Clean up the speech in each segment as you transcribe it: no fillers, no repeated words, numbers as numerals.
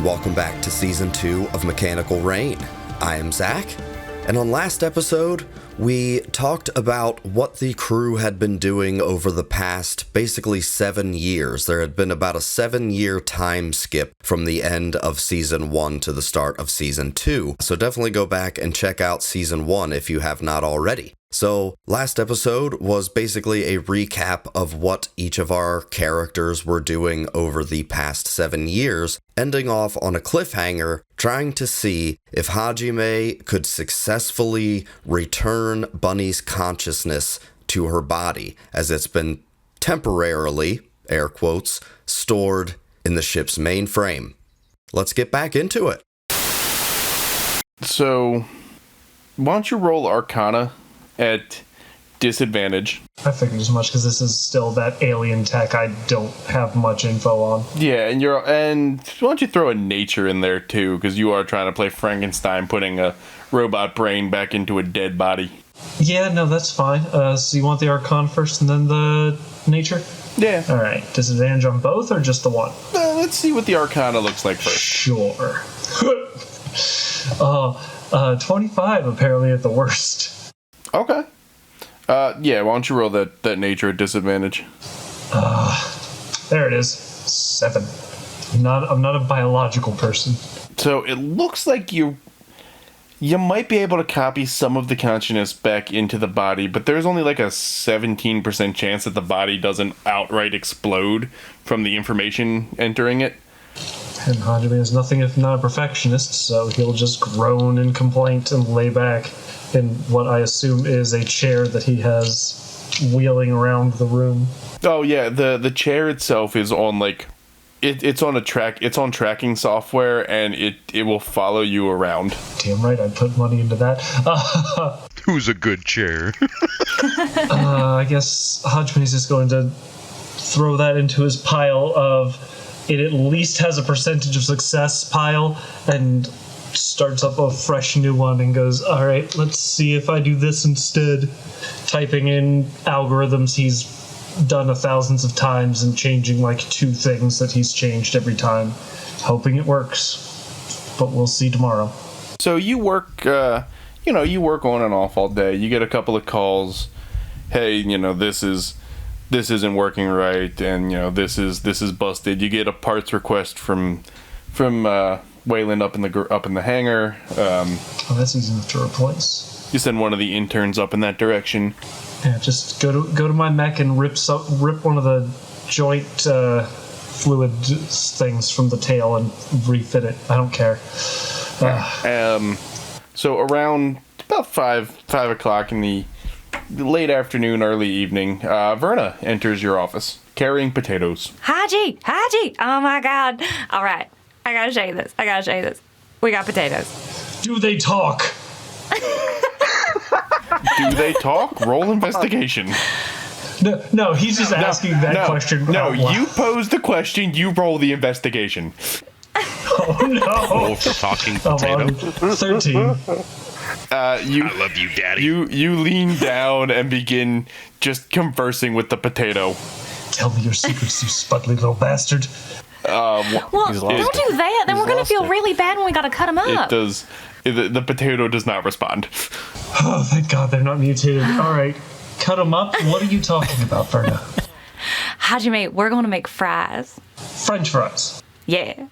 and welcome back to Season 2 of Mechanical Rain. I am Zach, and on last episode, we talked about what the crew had been doing over the past basically 7 years. There had been about a 7-year time skip from the end of Season 1 to the start of Season 2, so definitely go back and check out Season 1 if you have not already. So, last episode was basically a recap of what each of our characters were doing over the past 7 years, ending off on a cliffhanger, trying to see if Hajime could successfully return Bunny's consciousness to her body, as it's been temporarily, air quotes, stored in the ship's mainframe. Let's get back into it. So, why don't you roll Arcana at disadvantage? I figured as much because this is still that alien tech I don't have much info on. Yeah, and why don't you throw a nature in there too, because you are trying to play Frankenstein, putting a robot brain back into a dead body. Yeah, no, that's fine. So you want the Arcana first and then the nature? Yeah. All right. Disadvantage on both or just the one? Let's see what the Arcana looks like first. Sure. 25 apparently at the worst. Okay. Yeah, why don't you roll that nature at disadvantage? There it is. 7. I'm not a biological person. So it looks like you might be able to copy some of the consciousness back into the body, but there's only like a 17% chance that the body doesn't outright explode from the information entering it. And Hajime is nothing if not a perfectionist, so he'll just groan in complaint and lay back in what I assume is a chair that he has wheeling around the room. Oh yeah, the chair itself is on like it's on tracking software, and it will follow you around. Damn right, I'd put money into that. Who's a good chair? I guess Hajime is just going to throw that into his pile of it at least has a percentage of success pile, and starts up a fresh new one and goes, all right, let's see if I do this instead. Typing in algorithms he's done thousands of times and changing like 2 things that he's changed every time, hoping it works. But we'll see tomorrow. So you work, you work on and off all day. You get a couple of calls. Hey, this isn't working right, and this is busted. You get a parts request from Wayland up in the hangar. That's easy enough to replace. You send one of the interns up in that direction. Yeah, just go to my mech and rip one of the joint fluid things from the tail and refit it. I don't care. So around about 5 o'clock in the late afternoon, early evening, Verna enters your office carrying potatoes. Haji! Oh my God! All right. I gotta show you this. We got potatoes. Do they talk? Do they talk? Roll investigation. No, he's just asking that question. No, you pose the question, you roll the investigation. Oh no. Roll for talking potato. 13. I love you, Daddy. You lean down and begin just conversing with the potato. Tell me your secrets, you spudly little bastard. Well, don't do that. Then we're going to feel really bad when we got to cut him up. It does. The potato does not respond. Oh, thank God they're not mutated. All right, cut them up. What are you talking about, Verna? Hajime, we're going to make fries. French fries. Yeah.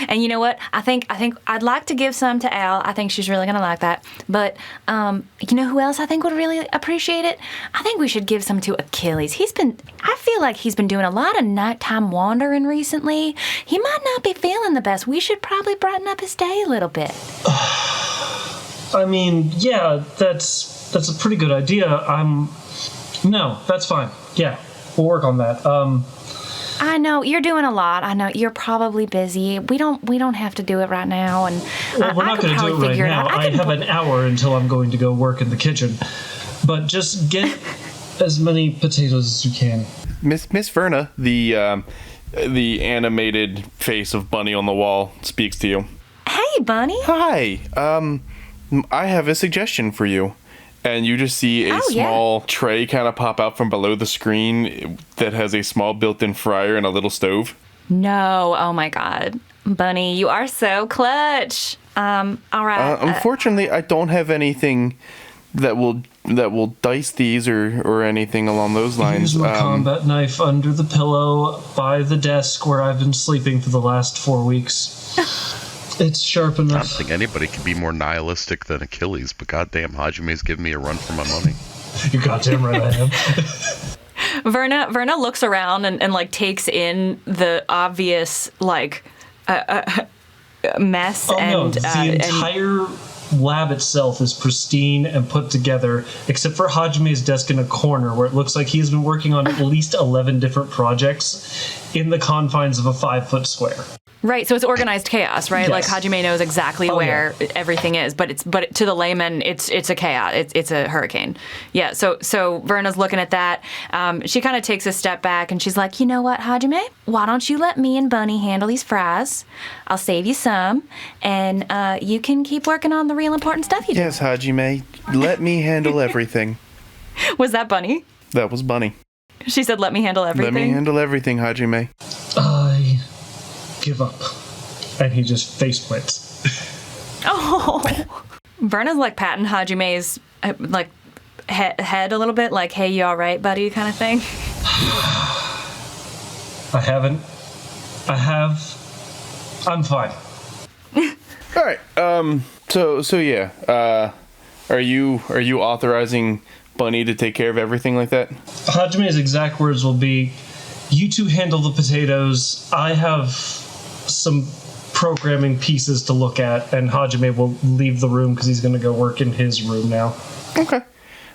And you know what? I think I'd like to give some to Al. I think she's really going to like that. But you know who else I think would really appreciate it? I think we should give some to Achilles. I feel like he's been doing a lot of nighttime wandering recently. He might not be feeling the best. We should probably brighten up his day a little bit. I mean, yeah, that's a pretty good idea. No, that's fine. Yeah, we'll work on that. I know you're doing a lot. I know you're probably busy. We don't have to do it right now. And well, we're not going to do it right now. I have an hour until I'm going to go work in the kitchen. But just get as many potatoes as you can. Miss Verna, the animated face of Bunny on the wall, speaks to you. Hey, Bunny. Hi. I have a suggestion for you. And you just see a small tray kind of pop out from below the screen that has a small built-in fryer and a little stove. No. Oh, my God. Bunny, you are so clutch. All right. Unfortunately, I don't have anything that will dice these or anything along those lines. Use my combat knife under the pillow by the desk where I've been sleeping for the last 4 weeks. It's sharp enough. I don't think anybody can be more nihilistic than Achilles, but goddamn, Hajime's giving me a run for my money. You're goddamn right I am. Verna looks around and like takes in the obvious like mess The entire lab itself is pristine and put together, except for Hajime's desk in a corner where it looks like he's been working on at least 11 different projects in the confines of a 5-foot square. Right, so it's organized chaos, right? Yes. Like Hajime knows exactly where everything is, but to the layman, it's a chaos. It's a hurricane. Yeah. So Verna's looking at that. She kind of takes a step back and she's like, you know what, Hajime? Why don't you let me and Bunny handle these fries? I'll save you some, and you can keep working on the real important stuff you do. Yes, Hajime, let me handle everything. Was that Bunny? That was Bunny. She said, "Let me handle everything." Let me handle everything, Hajime. I give up. And he just face plants. Oh. Verna's like patting Hajime's like head a little bit, like, "Hey, you all right, buddy?" kind of thing. I haven't. I have. I'm fine. All right. So yeah. Are you authorizing Bunny to take care of everything like that? Hajime's exact words will be, you two handle the potatoes. I have some programming pieces to look at, and Hajime will leave the room because he's going to go work in his room now. Okay.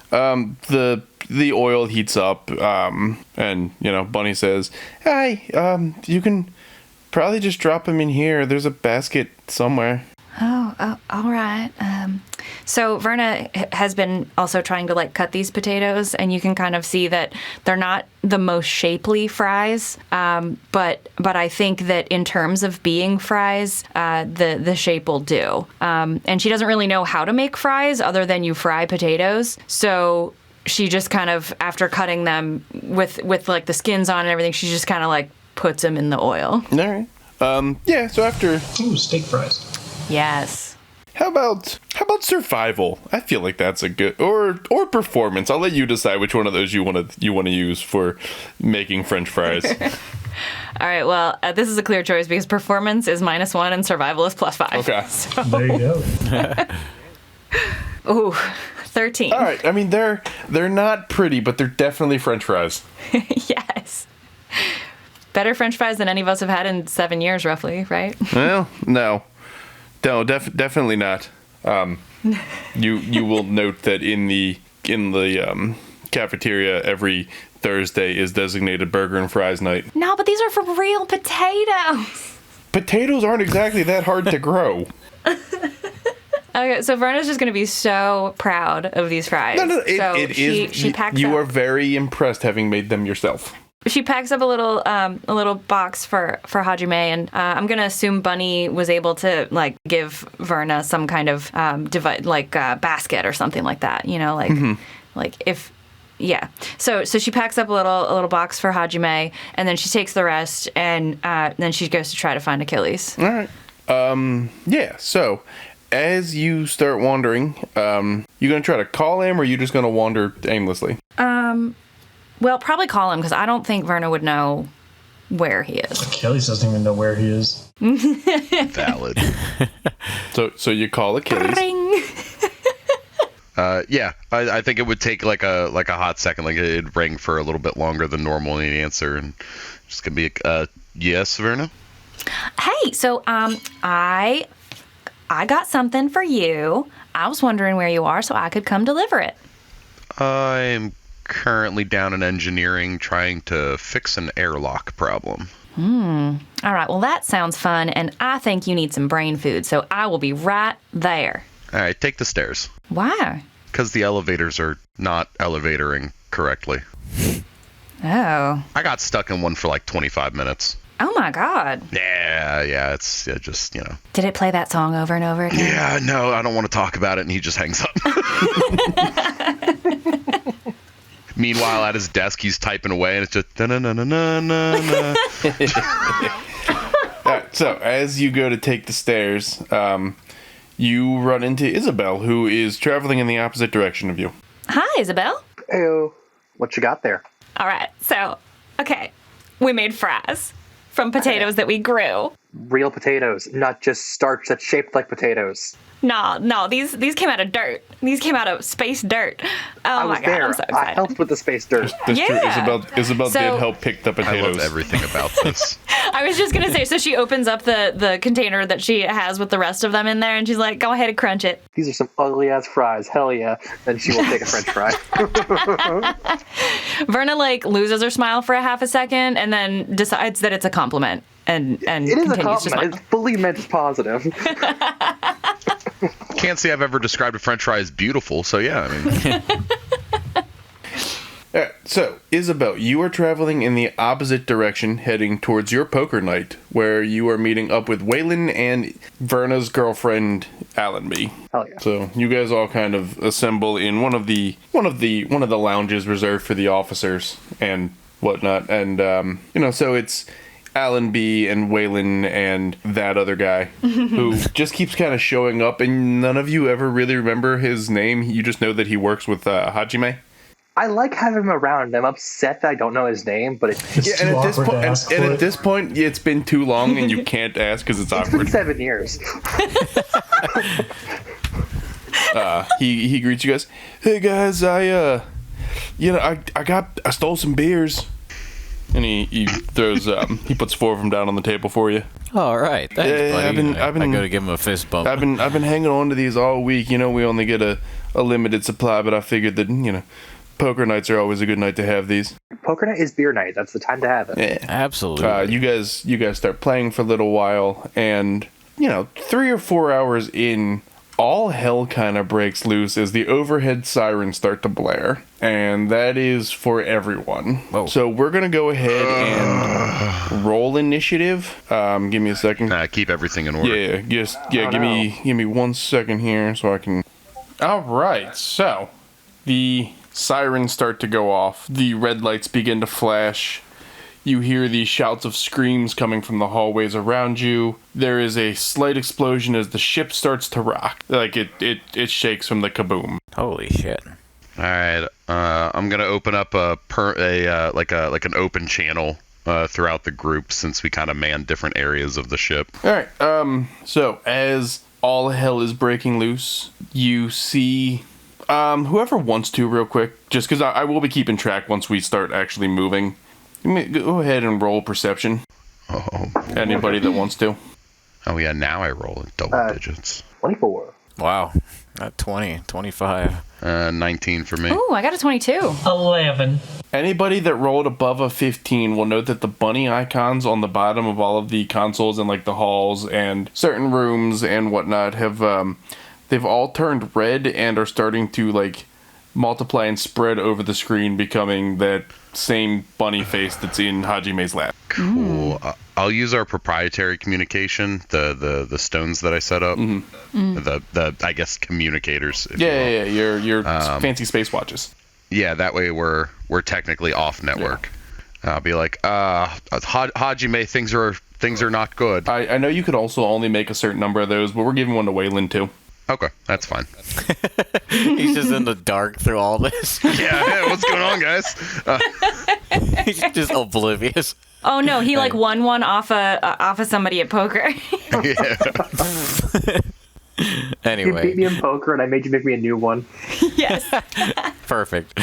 The oil heats up, and Bunny says, "Hi, you can probably just drop him in here. There's a basket somewhere." Oh, all right. So Verna has been also trying to like cut these potatoes, and you can kind of see that they're not the most shapely fries. But I think that in terms of being fries, the shape will do. And she doesn't really know how to make fries other than you fry potatoes. So she just kind of, after cutting them with like the skins on and everything, she just kind of like puts them in the oil. All right. Yeah. So after. Ooh, steak fries. Yes. How about survival? I feel like that's a good or performance. I'll let you decide which one of those you want to use for making French fries. All right. Well, this is a clear choice because performance is -1 and survival is +5. Okay. So. There you go. Ooh, 13. All right. I mean, they're not pretty, but they're definitely French fries. Yes. Better French fries than any of us have had in 7 years, roughly, right? Well, no, definitely not. You will note that in the cafeteria every Thursday is designated burger and fries night. No, but these are from real potatoes. Potatoes aren't exactly that hard to grow. Okay, so Verna's just going to be so proud of these fries. No, She packs you up. are very impressed having made them yourself. She packs up a little box for Hajime, and I'm gonna assume Bunny was able to like give Verna some kind of basket or something like that. So she packs up a little box for Hajime, and then she takes the rest, and then she goes to try to find Achilles. All right. Yeah. So as you start wandering, you gonna try to call him, or are you just gonna wander aimlessly? Well, probably call him because I don't think Verna would know where he is. Achilles doesn't even know where he is. Valid. So you call Achilles. Ring. Yeah, I think it would take like a hot second, like it'd ring for a little bit longer than normal in the answer, and just gonna be yes, Verna. Hey, so I got something for you. I was wondering where you are, so I could come deliver it. I'm currently down in engineering trying to fix an airlock problem. All right, well, that sounds fun, and I think you need some brain food, so I will be right there. All right, take the stairs. Why? Because the elevators are not elevatoring correctly. Oh. I got stuck in one for like 25 minutes. Oh, my God. Yeah, it's just, Did it play that song over and over again? Yeah, no, I don't want to talk about it, and he just hangs up. Meanwhile, at his desk, he's typing away, and it's just na-na-na-na-na-na. So as you go to take the stairs, you run into Isabel, who is traveling in the opposite direction of you. Hi, Isabel. Ew. What you got there? All right, so, okay, we made fries from potatoes that we grew. Real potatoes, not just starch that's shaped like potatoes. No, these came out of dirt. These came out of space dirt. Oh my God, I'm so I excited. helped with the space dirt. That's true. Yeah. Isabel So- did help pick the I potatoes. love everything about this. I was just gonna say, so she opens up the container that she has with the rest of them in there, and she's like, "Go ahead and crunch it." These are some ugly ass fries. Hell yeah. Then she will take a French fry. Verna like loses her smile for a half a second, and then decides that it's a compliment, and It is a continues to compliment. smile. It's fully meant as positive. Can't say I've ever described a French fry as beautiful, so yeah, I mean, Alright, so, Isabel, you are traveling in the opposite direction, heading towards your poker night, where you are meeting up with Waylon and Verna's girlfriend, Allenby. Hell yeah. So you guys all kind of assemble in one of the lounges reserved for the officers and whatnot, and so it's Allenby and Waylon and that other guy who just keeps kind of showing up, and none of you ever really remember his name. You just know that he works with Hajime. I like having him around. I'm upset that I don't know his name, but it's It's too awkward to ask for at it. this point, it's been too long, and you can't ask because it's been awkward. 7 years. He greets you guys. Hey guys, I stole some beers, and he throws he puts 4 of them down on the table for you. All right, thanks, Yeah, buddy. I've been- I go to give him a fist bump. I've been hanging on to these all week. We only get a limited supply, but I figured that poker nights are always a good night to have these. Poker night is beer night. That's the time to have it. Yeah. Absolutely. You guys start playing for a little while, and 3 or 4 hours in, all hell kind of breaks loose as the overhead sirens start to blare, and that is for everyone. Whoa. So we're gonna go ahead and roll initiative. Give me a second. keep everything in order. Yeah, give me 1 second here so I can. All right, so the sirens start to go off. The red lights begin to flash. You hear the shouts of screams coming from the hallways around you. There is a slight explosion as the ship starts to rock. Like it shakes from the kaboom. Holy shit. All right, I'm gonna open up an open channel throughout the group since we kind of man different areas of the ship. All right. So as all hell is breaking loose, you see whoever wants to real quick, just because I will be keeping track once we start actually moving. Go ahead and roll perception. Oh, Anybody that wants to. oh yeah, now I roll in double digits. 24. Wow. 20, 25. 19 for me. Ooh, I got a 22. 11. Anybody that rolled above a 15 will note that the bunny icons on the bottom of all of the consoles and like the halls and certain rooms and whatnot have they've all turned red and are starting to like multiply and spread over the screen, becoming that same bunny face that's in Hajime's lab. Cool. I'll use our proprietary communication, the stones that I set up, the I guess communicators. If you will. Yeah, your fancy space watches. Yeah, that way we're technically off network. I'll be like, Hajime, things are not good. I know you could also only make a certain number of those, but we're giving one to Waylon too. Okay, that's fine. He's just in the dark through all this. Yeah, what's going on, guys? He's just oblivious. Oh no, he like won one off of somebody at poker. Yeah. You Anyway, beat me in poker, and I made you make me a new one. Yes. perfect.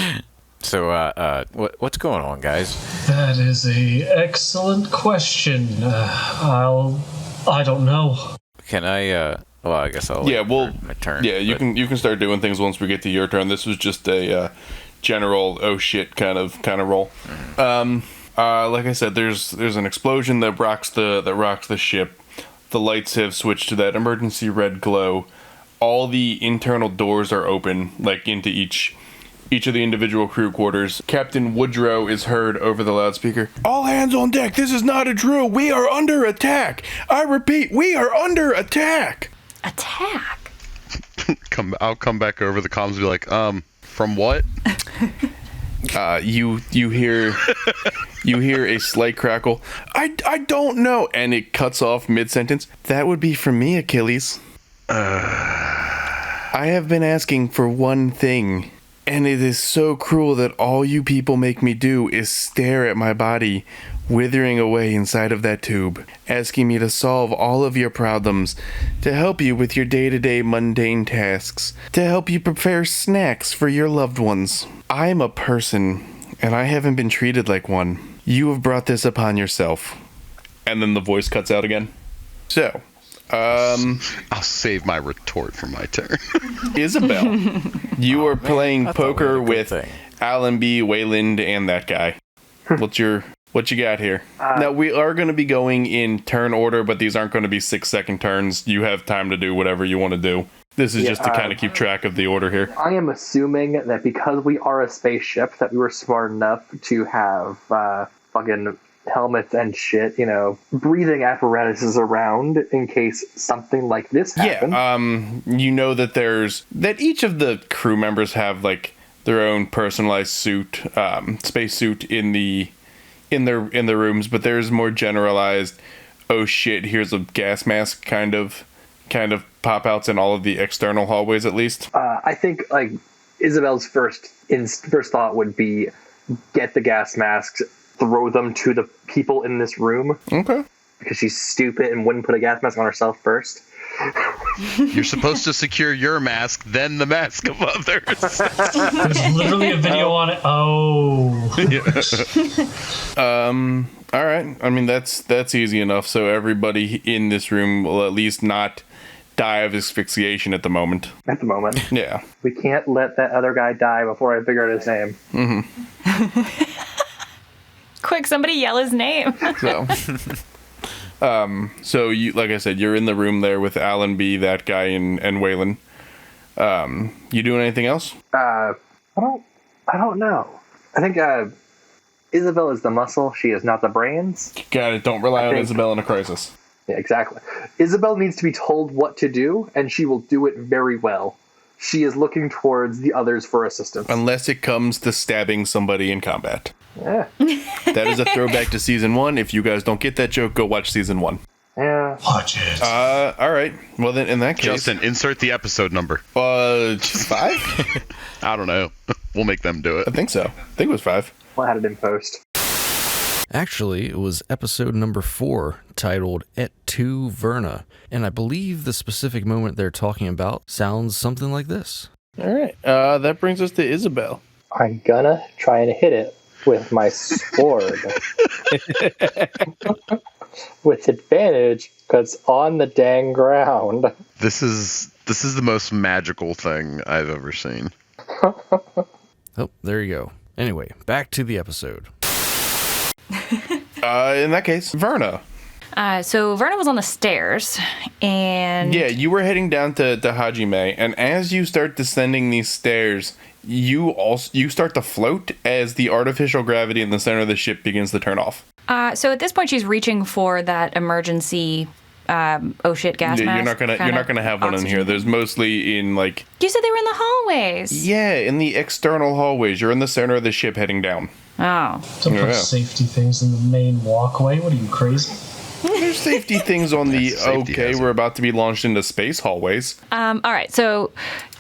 So, what's going on, guys? That is a excellent question. I don't know. Can I? Well, I guess I'll. Yeah, wait well, for my turn. yeah, you but- can start doing things once we get to your turn. This was just a general oh shit kind of roll. Like I said, there's an explosion that rocks the ship. The lights have switched to that emergency red glow. All the internal doors are open, like into each of the individual crew quarters. Captain Woodrow is heard over the loudspeaker. All hands on deck. This is not a drill. We are under attack. I repeat, we are under attack. Attack. I'll come back over the comms and be like, from what? You hear You hear a slight crackle. I don't know. And it cuts off mid-sentence. That would be for me, Achilles. I have been asking for one thing. And it is so cruel that all you people make me do is stare at my body withering away inside of that tube, asking me to solve all of your problems, to help you with your day-to-day mundane tasks, to help you prepare snacks for your loved ones. I'm a person, and I haven't been treated like one. You have brought this upon yourself. And then the voice cuts out again. So, I'll save my retort for my turn. Isabel, you are playing That's poker always a good with thing. Alan B., Wayland, and that guy. What you got here? Now, we are going to be going in turn order, but these aren't going to be 6-second turns. You have time to do whatever you want to do. This is just to kind of keep track of the order here. I am assuming that because we are a spaceship, that we were smart enough to have fucking helmets and shit, breathing apparatuses around in case something like this happened. Yeah, you know that each of the crew members have like their own personalized suit, space suit in their rooms, but there's more generalized, oh shit, here's a gas mask kind of pop outs in all of the external hallways at least. I think like Isabel's first thought would be get the gas masks, throw them to the people in this room. Okay. Because she's stupid and wouldn't put a gas mask on herself first. You're supposed to secure your mask, then the mask of others. There's literally a video on it. Oh. All right. I mean, that's easy enough. So everybody in this room will at least not die of asphyxiation at the moment. At the moment. Yeah. We can't let that other guy die before I figure out his name. Mm-hmm. Quick, somebody yell his name. So you, like I said, you're in the room there with Alan B., that guy, and Waylon. You doing anything else? I don't know. I think Isabel is the muscle. She is not the brains. Got it. Don't rely on Isabel in a crisis. Yeah, exactly. Isabel needs to be told what to do, and she will do it very well. She is looking towards the others for assistance. Unless it comes to stabbing somebody in combat. Yeah. That is a throwback to season 1. If you guys don't get that joke, go watch season 1. Yeah. Watch it. All right. Well, then, in that case... Justin, insert the episode number. 5? I don't know. We'll make them do it. I think so. I think it was 5. We'll have it in post. Actually, it was episode number 4, titled S2E2 Verna, and I believe the specific moment they're talking about sounds something like this. All right. That brings us to Isabel. I'm gonna try and hit it with my sword. With advantage, because it's on the dang ground. This is the most magical thing I've ever seen. Oh, there you go. Anyway, back to the episode. In that case, Verna. So Verna was on the stairs, and... Yeah, you were heading down to Hajime, and as you start descending these stairs, you start to float as the artificial gravity in the center of the ship begins to turn off. So at this point, she's reaching for that emergency, oh shit, gas mask. You're not gonna have one in here. There's mostly in like... You said they were in the hallways. Yeah, in the external hallways. You're in the center of the ship heading down. Oh. Don't put safety things in the main walkway. What are you, crazy? There's safety things on the Safety hazard. we're about to be launched into space hallways. All right, so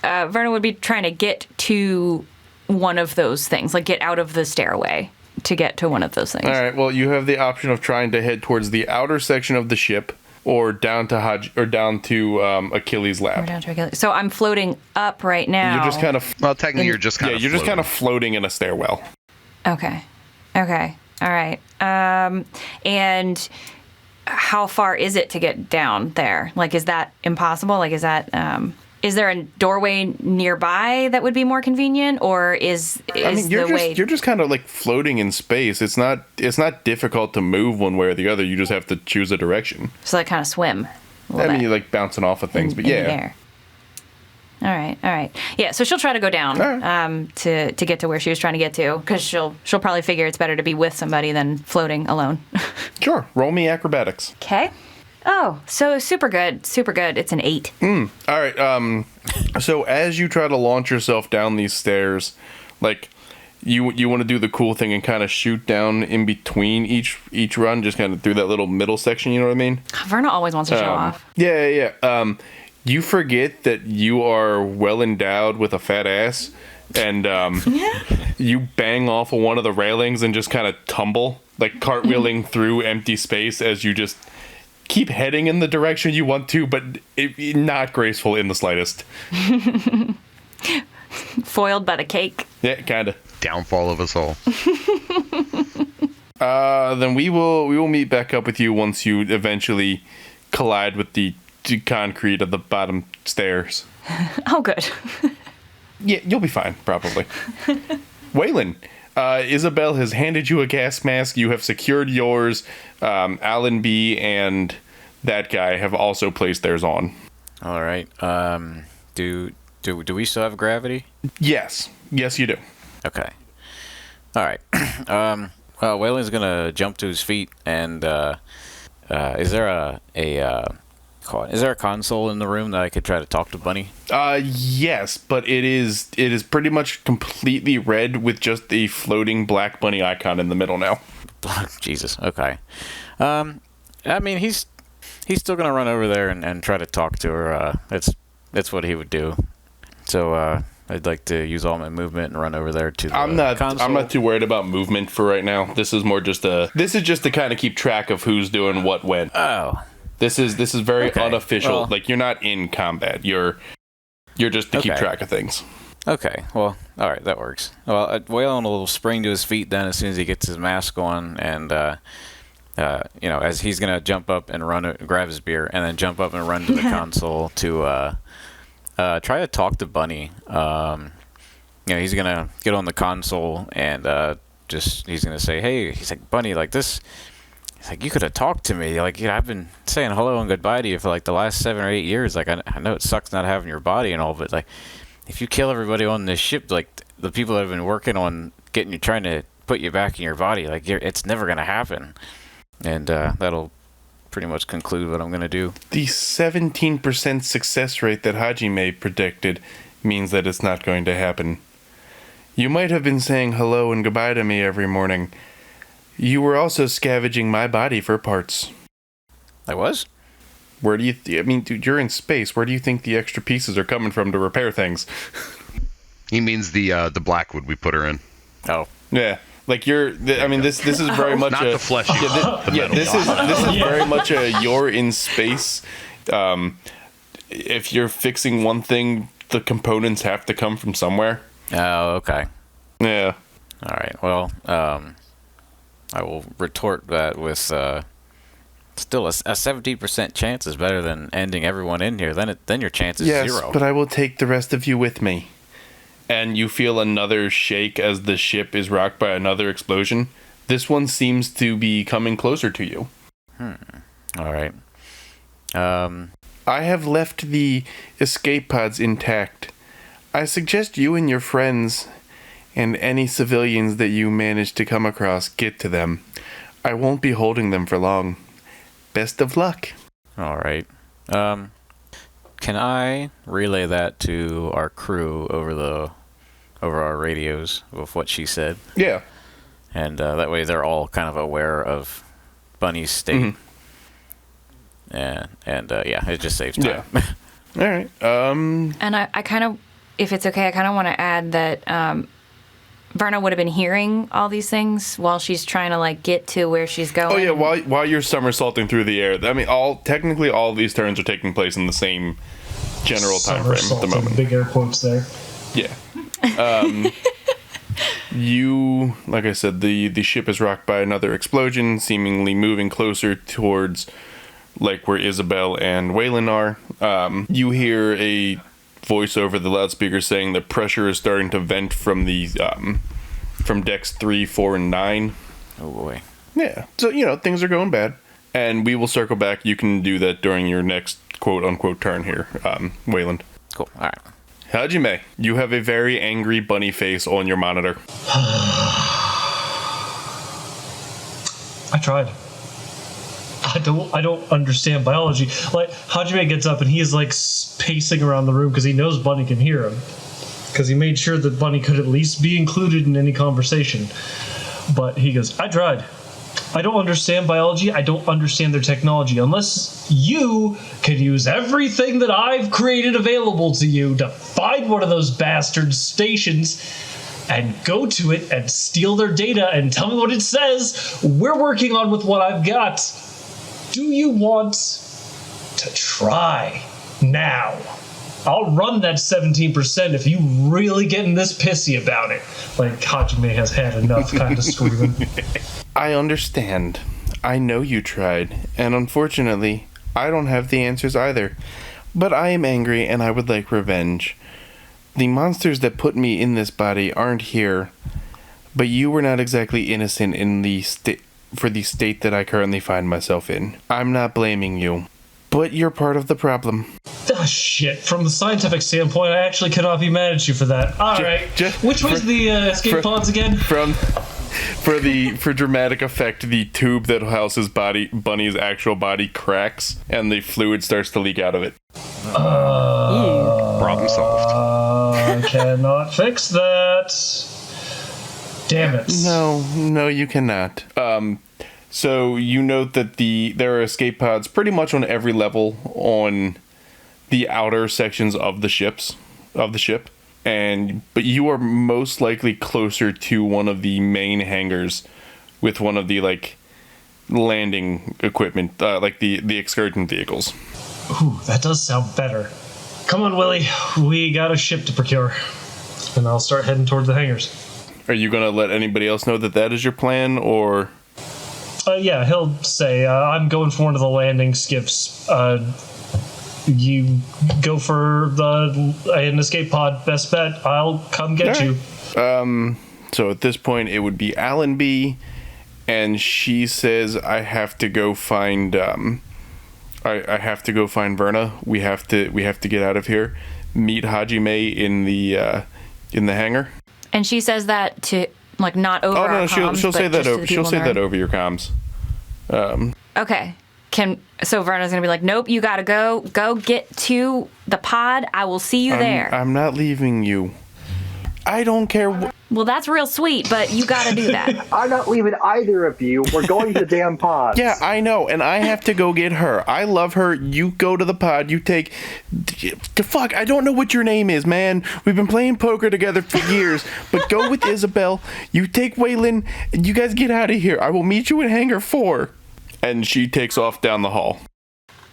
Verna would be trying to get to one of those things, like get out of the stairway to get to one of those things. All right, well, you have the option of trying to head towards the outer section of the ship or down to Achilles' We're lab. down to Achilles. So I'm floating up right now. You're just kind of... Well, technically, you're just kind of you're just kind of floating in a stairwell. Okay. All right. And how far is it to get down there? Like, is that impossible? Like, is there a doorway nearby that would be more convenient, or is you're just kind of like floating in space. It's not difficult to move one way or the other. You just have to choose a direction. So like kind of swim. You're like bouncing off of things, but in yeah. the air. All right. Yeah, so she'll try to go down to get to where she was trying to get to, because she'll probably figure it's better to be with somebody than floating alone. Sure. Roll me acrobatics. Okay. Oh, so super good. It's an 8. All right. So as you try to launch yourself down these stairs, like you want to do the cool thing and kind of shoot down in between each run, just kind of through that little middle section. You know what I mean? Verna always wants to show off. Yeah. You forget that you are well endowed with a fat ass, and you bang off of one of the railings and just kind of tumble, like cartwheeling through empty space as you just keep heading in the direction you want to, but not graceful in the slightest. Foiled by the cake. Yeah, kind of. Downfall of us all. Then we will meet back up with you once you eventually collide with the concrete of the bottom stairs. Oh, good. Yeah, you'll be fine, probably. Waylon, Isabel has handed you a gas mask. You have secured yours. Alan B. and that guy have also placed theirs on. All right. Do we still have gravity? Yes, you do. Okay. All right. Well, Waylon's gonna jump to his feet, and is there a console in the room that I could try to talk to Bunny? Yes, but it is pretty much completely red with just the floating black bunny icon in the middle now. Jesus. Okay. I mean, he's still gonna run over there and try to talk to her. That's what he would do. So I'd like to use all my movement and run over there to the console. I'm not too worried about movement for right now. This is just to kind of keep track of who's doing what when. Oh. This is very unofficial. Well, like, you're not in combat. You're just to keep track of things. Okay. Well, all right, that works. Well, Waylon will spring to his feet then as soon as he gets his mask on, and as he's gonna jump up and grab his beer, and then jump up and run to the console to try to talk to Bunny. He's gonna get on the console and he's gonna say, "Hey," he's like, "Bunny, like this." He's like, "You could have talked to me. Like, I've been saying hello and goodbye to you for like the last 7 or 8 years. Like, I know it sucks not having your body and all, but like, if you kill everybody on this ship, like the people that have been working on trying to put you back in your body, like it's never gonna happen." And that'll pretty much conclude what I'm gonna do. The 17% success rate that Hajime predicted means that it's not going to happen. You might have been saying hello and goodbye to me every morning. You were also scavenging my body for parts. I was? Where do you... dude, you're in space. Where do you think the extra pieces are coming from to repair things? He means the blackwood we put her in. Oh. Yeah. Like, this is very much not the fleshy. This is very much a you're in space. If you're fixing one thing, the components have to come from somewhere. Oh, okay. Yeah. All right. Well, I will retort that with still a 70% chance is better than ending everyone in here. Then your chance is zero. Yes, but I will take the rest of you with me. And you feel another shake as the ship is rocked by another explosion. This one seems to be coming closer to you. All right. I have left the escape pods intact. I suggest you and your friends and any civilians that you manage to come across get to them. I won't be holding them for long. Best of luck. All right. Can I relay that to our crew over our radios with what she said? Yeah. And that way they're all kind of aware of Bunny's state. And it just saves time. Yeah. All right. And I kind of, if it's okay, I kind of want to add that Verna would have been hearing all these things while she's trying to like get to where she's going. Oh yeah, while you're somersaulting through the air. I mean, technically all of these turns are taking place in the same general time frame at the moment. Big air quotes there. Yeah. You, like I said, the ship is rocked by another explosion, seemingly moving closer towards like where Isabel and Waylon are. You hear a voice over the loudspeaker saying that pressure is starting to vent from the from decks 3, 4, and 9. Oh boy. Yeah. So things are going bad, and we will circle back. You can do that during your next quote unquote turn here, Waylon. Cool. All right. Hajime, you have a very angry bunny face on your monitor. I tried. I don't understand biology. Like, Hajime gets up and he is like pacing around the room because he knows Bunny can hear him. because he made sure that Bunny could at least be included in any conversation. But he goes, I tried. I don't understand biology. I don't understand their technology. Unless you can use everything that I've created available to you to find one of those bastard stations and go to it and steal their data and tell me what it says. We're working on with what I've got. Do you want to try now? I'll run that 17% if you really getting this pissy about it. Like, Hajime has had enough kind of screaming. I understand. I know you tried, and unfortunately, I don't have the answers either. But I am angry and I would like revenge. The monsters that put me in this body aren't here, but you were not exactly innocent in the for the state that I currently find myself in. I'm not blaming you, but you're part of the problem. Ah, shit. From the scientific standpoint, I actually cannot be mad at you for that. All right. Which was the escape pods again? For dramatic effect, the tube that houses Bunny's actual body cracks, and the fluid starts to leak out of it. Problem solved. I cannot fix that. Damn it. No, you cannot. So you note that there are escape pods pretty much on every level on the outer sections of the ship, but you are most likely closer to one of the main hangars with one of the landing equipment, like the excursion vehicles. Ooh, that does sound better. Come on, Willie. We got a ship to procure. And I'll start heading toward the hangars. Are you going to let anybody else know that is your plan, or? Yeah, he'll say, I'm going for one of the landing skiffs. You go for an escape pod, best bet. I'll come get you. So at this point, it would be Allenby, and she says, I have to go find, I have to go find Verna. We have to get out of here. Meet Hajime in the hangar. And she says that to not over. Oh no, she'll say that over. She'll say that over your comms. Okay. So Verna's gonna be like, nope, you gotta go get to the pod. I will see you there. I'm not leaving you. I don't care. Well, that's real sweet, but you gotta do that. I'm not leaving either of you. We're going to the damn pod. Yeah, I know, and I have to go get her. I love her. You go to the pod. You take... Fuck, I don't know what your name is, man. We've been playing poker together for years, but go with Isabel. You take Waylon, and you guys get out of here. I will meet you in Hangar 4. And she takes off down the hall.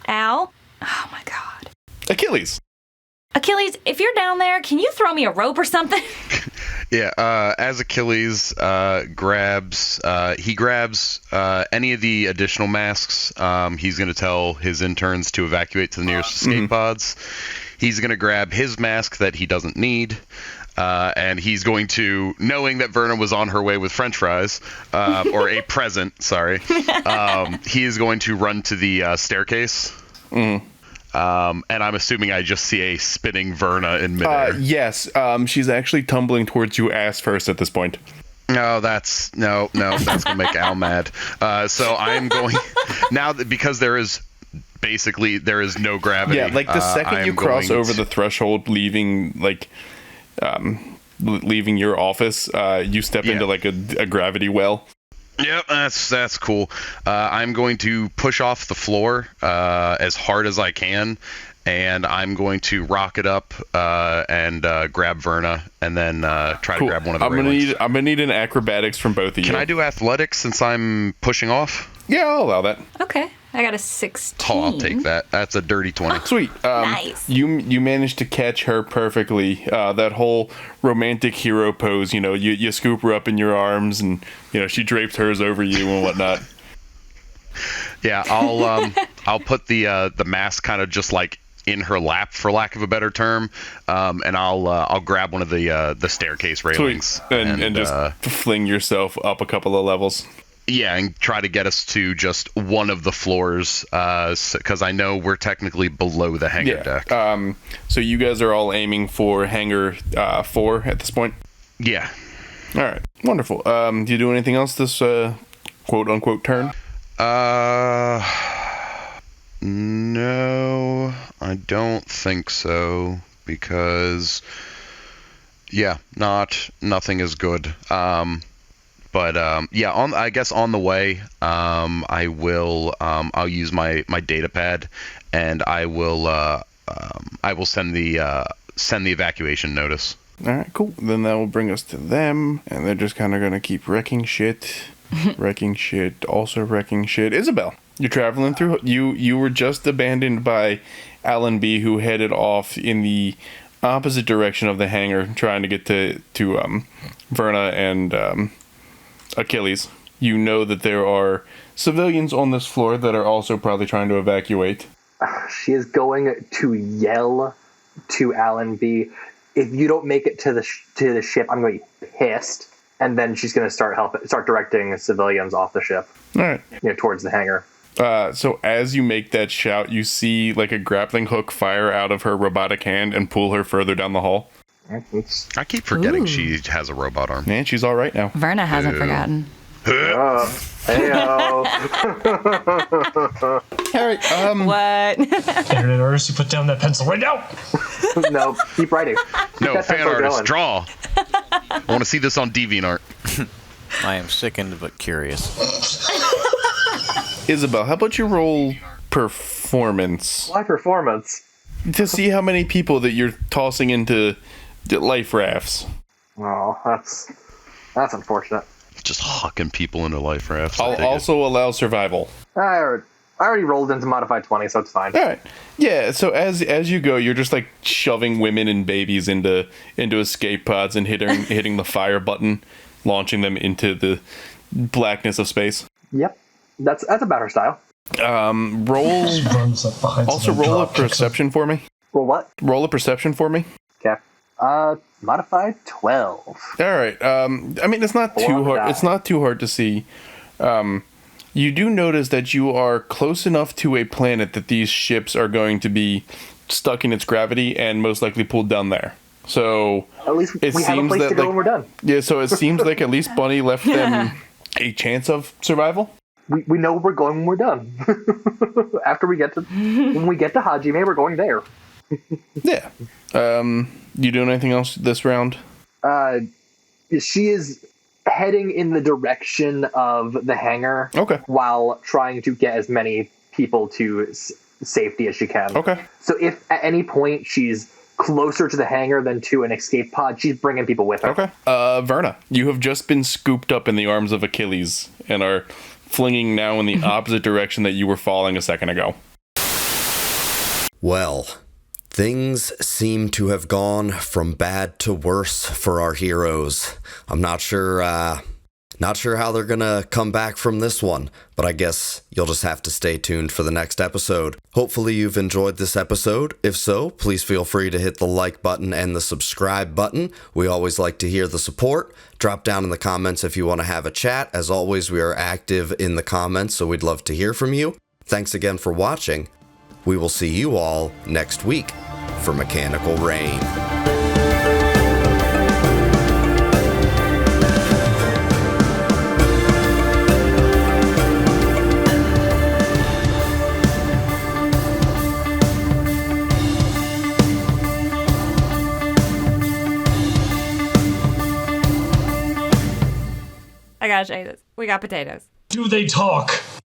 Al? Oh, my God. Achilles, if you're down there, can you throw me a rope or something? Yeah, as Achilles grabs any of the additional masks, he's going to tell his interns to evacuate to the nearest escape pods. He's going to grab his mask that he doesn't need, and he's going to, knowing that Verna was on her way with French fries, or a present, sorry, he is going to run to the staircase. And I'm assuming I just see a spinning Verna in midair. Yes, she's actually tumbling towards you ass first at this point. No, that's gonna make Al mad. So I'm going now that because there is no gravity. Yeah, the second you cross over the threshold, leaving your office, you step into a gravity well. Yep, that's cool. I'm going to push off the floor as hard as I can, and I'm going to rocket up and grab Verna, and then try to grab one of the railings. I'm gonna need an acrobatics from both of you. Can I do athletics since I'm pushing off? Yeah, I'll allow that. Okay. I got a 16. Oh, I'll take that. That's a dirty 20. Sweet. Nice. You managed to catch her perfectly. That whole romantic hero pose, you scoop her up in your arms, and she drapes hers over you and whatnot. Yeah, I'll put the mask kind of just in her lap, for lack of a better term, and I'll grab one of the staircase railings. Sweet. And just fling yourself up a couple of levels. Yeah, and try to get us to just one of the floors, because I know we're technically below the hangar deck. So you guys are all aiming for Hangar 4 at this point? Yeah. All right, wonderful. Do you do anything else this quote-unquote turn? No, I don't think so, because Yeah, nothing is good. I guess on the way, I will I'll use my data pad, and I will send the evacuation notice. All right, cool. Then that will bring us to them, and they're just kind of gonna keep wrecking shit, also wrecking shit. Isabel, you're traveling through. You were just abandoned by Alan B, who headed off in the opposite direction of the hangar, trying to get to Verna and Achilles. You know that there are civilians on this floor that are also probably trying to evacuate. She is going to yell to Alan B, if you don't make it to the ship, I'm going to be pissed. And then she's going to start directing civilians off the ship. All right. Towards the hangar. So as you make that shout, you see like a grappling hook fire out of her robotic hand and pull her further down the hall. I keep forgetting she has a robot arm. Man, she's all right now. Verna hasn't forgotten. Heyo. All right. What? Internet artist, you put down that pencil right now. No, keep writing. No, that fan pencil artist, going. draw. I want to see this on DeviantArt. I am sickened but curious. Isabel, how about you roll performance Why performance? to see how many people that you're tossing into life rafts? Oh, that's unfortunate. Just hawking people into life rafts. I'll also allow survival. I already rolled into modified 20, so it's fine. All right. Yeah, so as you go, you're just like shoving women and babies into escape pods and hitting the fire button, launching them into the blackness of space. Yep, that's about her style. Roll. She runs up behind Also someone, roll a drop kicks them. perception for me. Well, what? Roll a perception for me. Okay. Modified 12. All right. I mean, it's not too One hard. die. It's not too hard to see. You do notice that you are close enough to a planet that these ships are going to be stuck in its gravity and most likely pulled down there. So At least it we have a seems place that to go like, when we're done. yeah. So it seems like at least Bunny left them a chance of survival. We know where we're going when we're done. After when we get to Hajime, we're going there. Yeah. You doing anything else this round? She is heading in the direction of the hangar. Okay. While trying to get as many people to safety as she can. Okay. So if at any point she's closer to the hangar than to an escape pod, she's bringing people with her. Okay. Verna, you have just been scooped up in the arms of Achilles and are flinging now in the opposite direction that you were falling a second ago. Well, things seem to have gone from bad to worse for our heroes. I'm not sure how they're gonna come back from this one, but I guess you'll just have to stay tuned for the next episode. Hopefully you've enjoyed this episode. If so, please feel free to hit the like button and the subscribe button. We always like to hear the support. Drop down in the comments if you want to have a chat. As always, we are active in the comments, so we'd love to hear from you. Thanks again for watching. We will see you all next week for Mechanical Rain. I gotta show you this. We got potatoes. Do they talk?